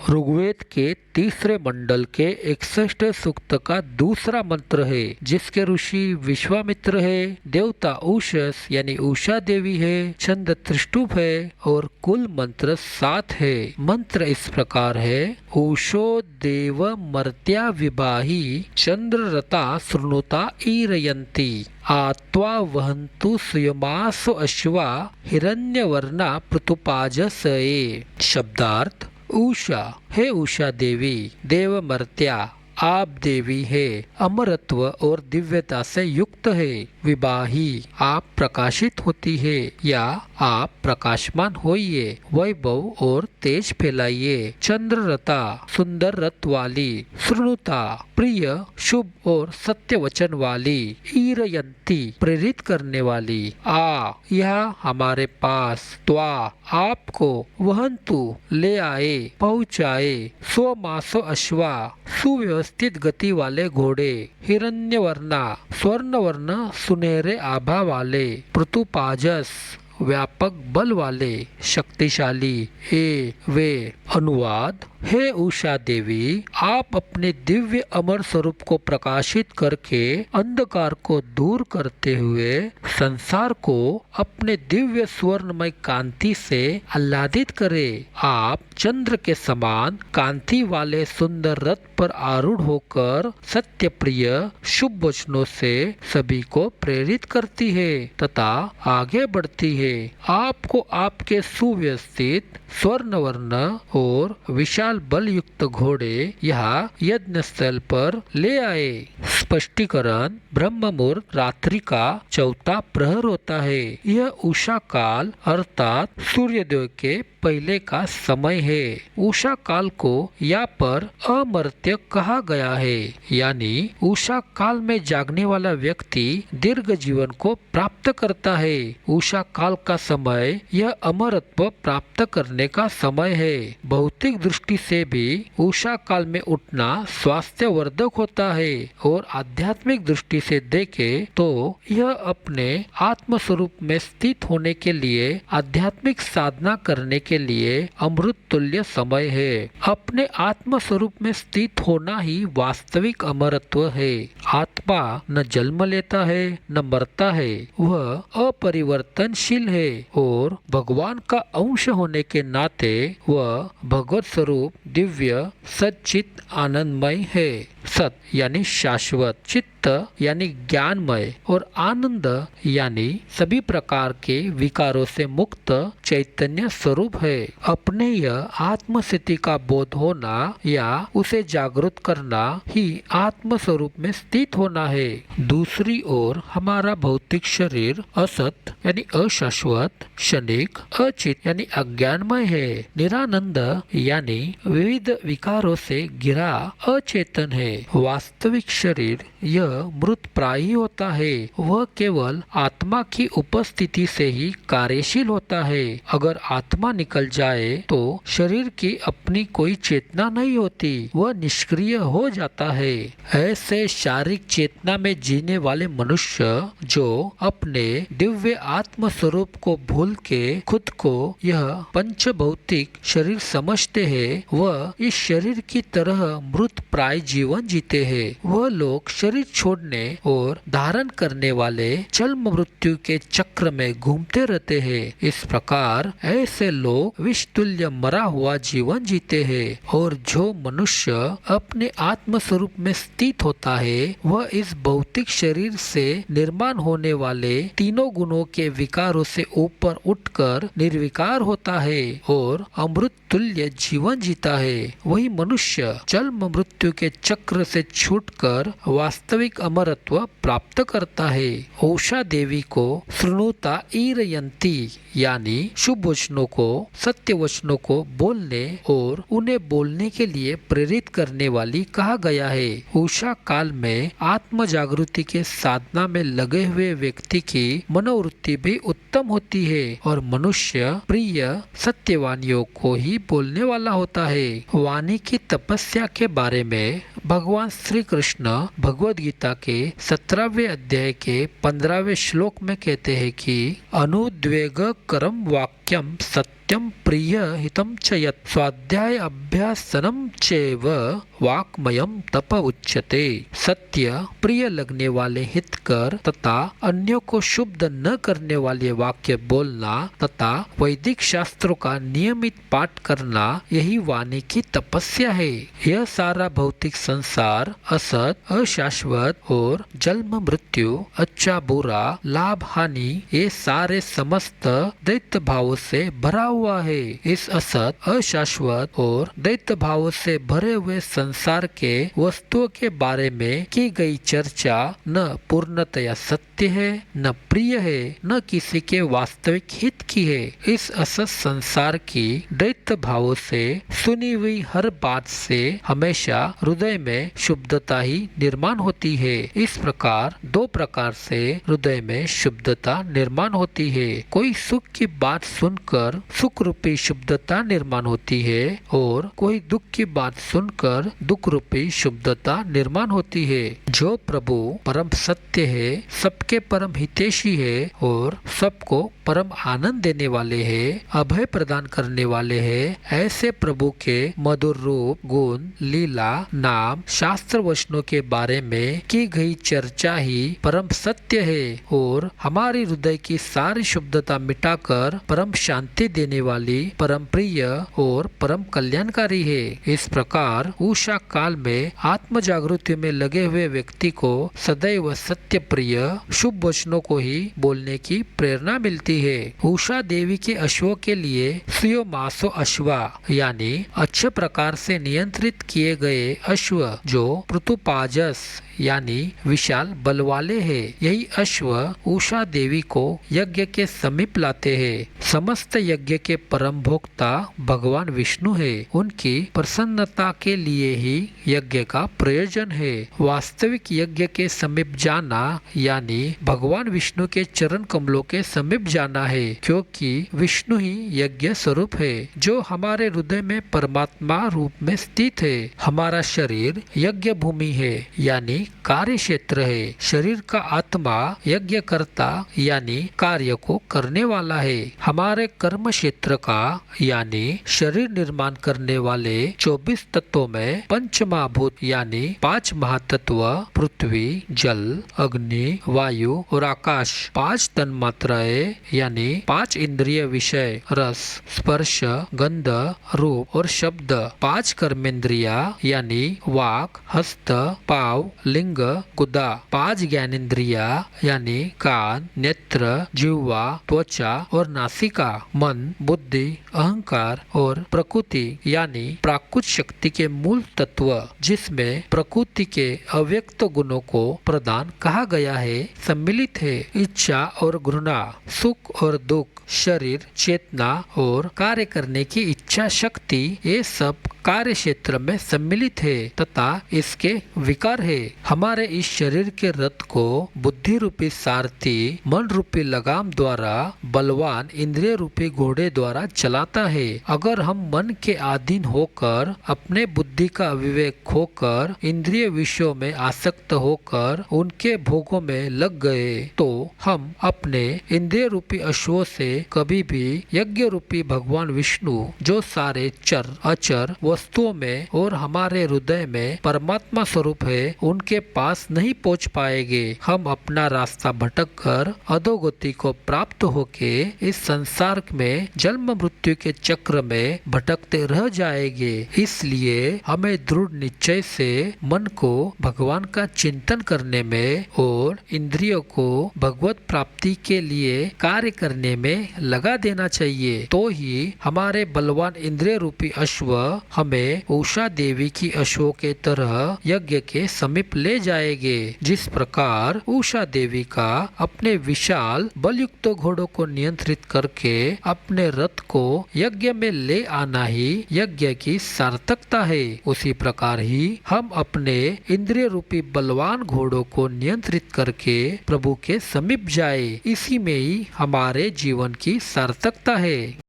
ऋग्वेद के तीसरे मंडल के 61 सूक्त का दूसरा मंत्र है, जिसके ऋषि विश्वामित्र है, देवता उषस यानी उषा देवी है, छंद त्रिष्टुप है और कुल मंत्र 7 है। मंत्र इस प्रकार है: उषो देव मर्त्या विबाही चंद्ररता शृणुता ईरयंती आत्वा वहन्तु सुयमासु अश्वा हिरण्यवर्णा पृथुपाजसये। शब्दार्थ: उषा, हे उषा देवी, देव मर्त्या, आप देवी है, अमरत्व और दिव्यता से युक्त है। विबाही, आप प्रकाशित होती है या आप प्रकाशमान होइए, वैभव और तेज फैलाइए। चंद्ररता, सुंदर रथ वाली। श्रृणुता, प्रिय, शुभ और सत्य वचन वाली। ईरयंती, प्रेरित करने वाली। आ, यह हमारे पास। त्वा, आपको। वहन्तु, ले आए, पहुँचाए। स्वमासो अश्वा, सुव्यवस्थित गति वाले घोड़े। हिरण्यवर्णा, स्वर्णवर्ण सुनहरे आभा वाले। पृथुपाजस, व्यापक बल वाले, शक्तिशाली। ए वे। अनुवाद: हे उषा देवी, आप अपने दिव्य अमर स्वरूप को प्रकाशित करके अंधकार को दूर करते हुए संसार को अपने दिव्य स्वर्णमय कांति से आह्लादित करें। आप चंद्र के समान कांति वाले सुंदर रथ पर आरूढ़ होकर सत्य प्रिय शुभ वचनों से सभी को प्रेरित करती है तथा आगे बढ़ती है। आपको आपके सुव्यवस्थित स्वर्णवर्ण और विशाल बल युक्त घोड़े यहाँ यज्ञ स्थल पर ले आए। स्पष्टीकरण: ब्रह्म मुहूर्त रात्रि का चौथा प्रहर होता है। यह उषा काल अर्थात सूर्योदय के पहले का समय है। उषा काल को यहाँ पर अमर्त्य कहा गया है, यानी उषा काल में जागने वाला व्यक्ति दीर्घ जीवन को प्राप्त करता है। उषा काल का समय यह अमरत्व प्राप्त करने का समय है। भौतिक दृष्टि से भी उषा काल में उठना स्वास्थ्य वर्धक होता है और आध्यात्मिक दृष्टि से देखे तो यह अपने आत्म स्वरूप में स्थित होने के लिए आध्यात्मिक साधना करने के लिए अमृत तुल्य समय है। अपने आत्म स्वरूप में स्थित होना ही वास्तविक अमरत्व है। आत्मा न जन्म लेता है न मरता है, वह अपरिवर्तनशील है और भगवान का अंश होने के नाते वह भगवत स्वरूप दिव्य सच्चित आनंदमय है। सत यानी शाश्वत, चित्त यानी ज्ञानमय और आनंद यानी सभी प्रकार के विकारों से मुक्त चैतन्य स्वरूप है। अपने यह आत्म स्थिति का बोध होना या उसे जागृत करना ही आत्म स्वरूप में स्थित होना है। दूसरी ओर हमारा भौतिक शरीर असत यानी अशाश्वत, क्षणिक, अचित यानी अज्ञानमय है, निरानंद यानी विविध विकारों से घिरा अचेतन है। वास्तविक शरीर यह मृत प्राय होता है, वह केवल आत्मा की उपस्थिति से ही कार्यशील होता है। अगर आत्मा निकल जाए तो शरीर की अपनी कोई चेतना नहीं होती, वह निष्क्रिय हो जाता है। ऐसे शारीरिक चेतना में जीने वाले मनुष्य जो अपने दिव्य आत्म स्वरूप को भूल के खुद को यह पंच भौतिक शरीर समझते हैं, वह इस शरीर की तरह मृत प्राय जीवन जीते हैं। वह लोग शरीर छोड़ने और धारण करने वाले जन्म मृत्यु के चक्र में घूमते रहते हैं। इस प्रकार ऐसे लोग विष तुल्य मरा हुआ जीवन जीते हैं और जो मनुष्य अपने आत्म स्वरूप में स्थित होता है वह इस भौतिक शरीर से निर्माण होने वाले तीनों गुणों के विकारों से ऊपर उठकर निर्विकार होता है और अमृत तुल्य जीवन जीता है। वही मनुष्य जन्म मृत्यु के चक्र से छूटकर वास्तविक अमरत्व प्राप्त करता है। उषा देवी को श्रृणुता ईरयंती यानी शुभ वचनों को, सत्य वचनों को बोलने और उन्हें बोलने के लिए प्रेरित करने वाली कहा गया है। उषा काल में आत्म जागृति के साधना में लगे हुए व्यक्ति की मनोवृत्ति भी उत्तम होती है और मनुष्य प्रिय सत्यवानियों को ही बोलने वाला होता है। वाणी की तपस्या के बारे में भगवान श्री कृष्ण भगवद गीता के 17वें अध्याय के 15वें श्लोक में कहते हैं कि अनुद्वेग करम वाक्यम सत्यम प्रिय प्रिय हितम च यत् स्वाध्याय अभ्यासनम चैव वाक्मयम तप उच्यते। सत्य, प्रिय लगने वाले हितकर तथा अन्यों को शुद्ध न करने वाले वाक्य बोलना तथा वैदिक शास्त्रों का नियमित पाठ करना, यही वाणी की तपस्या है। यह सारा भौतिक संसार असत, अशाश्वत और जन्म मृत्यु, अच्छा बुरा, लाभ हानि, ये सारे समस्त दैत्य भाव से भरा हुआ है। इस असत, अशाश्वत और दैत्य भाव से भरे हुए संसार के वस्तुओं के बारे में की गई चर्चा न पूर्णतया सत्य है, न प्रिय है, न किसी के वास्तविक हित की है। इस असत संसार की दैत्य भाव से सुनी हुई हर बात से हमेशा हृदय में शुद्धता ही निर्माण होती है। इस प्रकार दो प्रकार से हृदय में शुद्धता निर्माण होती है। कोई सुख की बात सुनकर सुख रूपी शुद्धता निर्माण होती है और कोई दुख की बात सुनकर दुख रूपी शुद्धता निर्माण होती है। जो प्रभु परम सत्य है, सबके परम हितैषी है और सबको परम आनंद देने वाले हैं, अभय प्रदान करने वाले हैं, ऐसे प्रभु के मधुर रूप, गुण, लीला, नाम, शास्त्र वचनों के बारे में की गई चर्चा ही परम सत्य है और हमारी हृदय की सारी शुद्धता मिटाकर परम शांति देने वाली, परम प्रिय और परम कल्याणकारी है। इस प्रकार उषा काल में आत्म जागृति में लगे हुए व्यक्ति को सदैव सत्य प्रिय शुभ वचनों को ही बोलने की प्रेरणा मिलती है। उषा देवी के अश्वों के लिए सुयो मासो अश्वा यानी अच्छे प्रकार से नियंत्रित किए गए अश्व जो पृथुपाजस यानी विशाल बल वाले हैं। यही अश्व उषा देवी को यज्ञ के समीप लाते हैं। समस्त यज्ञ के परम भोक्ता भगवान विष्णु है। उनकी प्रसन्नता के लिए ही यज्ञ का प्रयोजन है। वास्तविक यज्ञ के समीप जाना यानी भगवान विष्णु के चरण कमलों के समीप जाना है, क्योंकि विष्णु ही यज्ञ स्वरूप है जो हमारे हृदय में परमात्मा रूप में स्थित है। हमारा शरीर यज्ञ भूमि है यानी कार्य क्षेत्र है। शरीर का आत्मा यज्ञ करता यानी कार्य को करने वाला है। हमारे कर्म क्षेत्र का यानी शरीर निर्माण करने वाले 24 तत्वों में पंच महाभूत यानी 5 महातत्व पृथ्वी, जल, अग्नि, वायु और आकाश, 5 तन्मात्राएं यानी 5 इंद्रिय विषय रस, स्पर्श, गंध, रूप और शब्द, 5 कर्मेंद्रिया यानी वाक, हस्त, पाव, लिंग, गुदा, 5 ज्ञानेंद्रिया यानी कान, नेत्र, जिह्वा, त्वचा और नासिका, मन, बुद्धि, अहंकार और प्रकृति यानी प्राकृत शक्ति के मूल तत्व, जिसमें प्रकृति के अव्यक्त गुणों को प्रदान कहा गया है, सम्मिलित है। इच्छा और घृणा, सुख और दुख, शरीर, चेतना और कार्य करने की इच्छा शक्ति, ये सब कार्य क्षेत्र में सम्मिलित है तथा इसके विकार है। हमारे इस शरीर के रथ को बुद्धि रूपी सारथी मन रूपी लगाम द्वारा बलवान इंद्रिय रूपी घोड़े द्वारा चलाता है। अगर हम मन के अधीन होकर अपने बुद्धि का विवेक खोकर इंद्रिय विषयों में आसक्त होकर उनके भोगों में लग गए तो हम अपने इंद्रिय रूपी अश्वों से कभी भी यज्ञ रूपी भगवान विष्णु जो सारे चर अचर वस्तुओं में और हमारे हृदय में परमात्मा स्वरूप है उनके पास नहीं पहुंच पाएंगे। हम अपना रास्ता भटक कर अधोगति को प्राप्त होके इस संसार में जन्म मृत्यु के चक्र में भटकते रह जाएंगे। इसलिए हमें दृढ़ निश्चय से मन को भगवान का चिंतन करने में और इंद्रियों को भगवत प्राप्ति के लिए कार्य करने में लगा देना चाहिए, तो ही हमारे बलवान इंद्रिय रूपी अश्व हमें उषा देवी की अश्वों के तरह यज्ञ के समीप ले जाएंगे। जिस प्रकार उषा देवी का अपने विशाल बलयुक्त घोड़ों को नियंत्रित करके अपने रथ को यज्ञ में ले आना ही यज्ञ की सार्थकता है, उसी प्रकार ही हम अपने इंद्रिय रूपी बलवान घोड़ों को नियंत्रित करके प्रभु के समीप जाए, इसी में ही हमारे जीवन की सार्थकता है।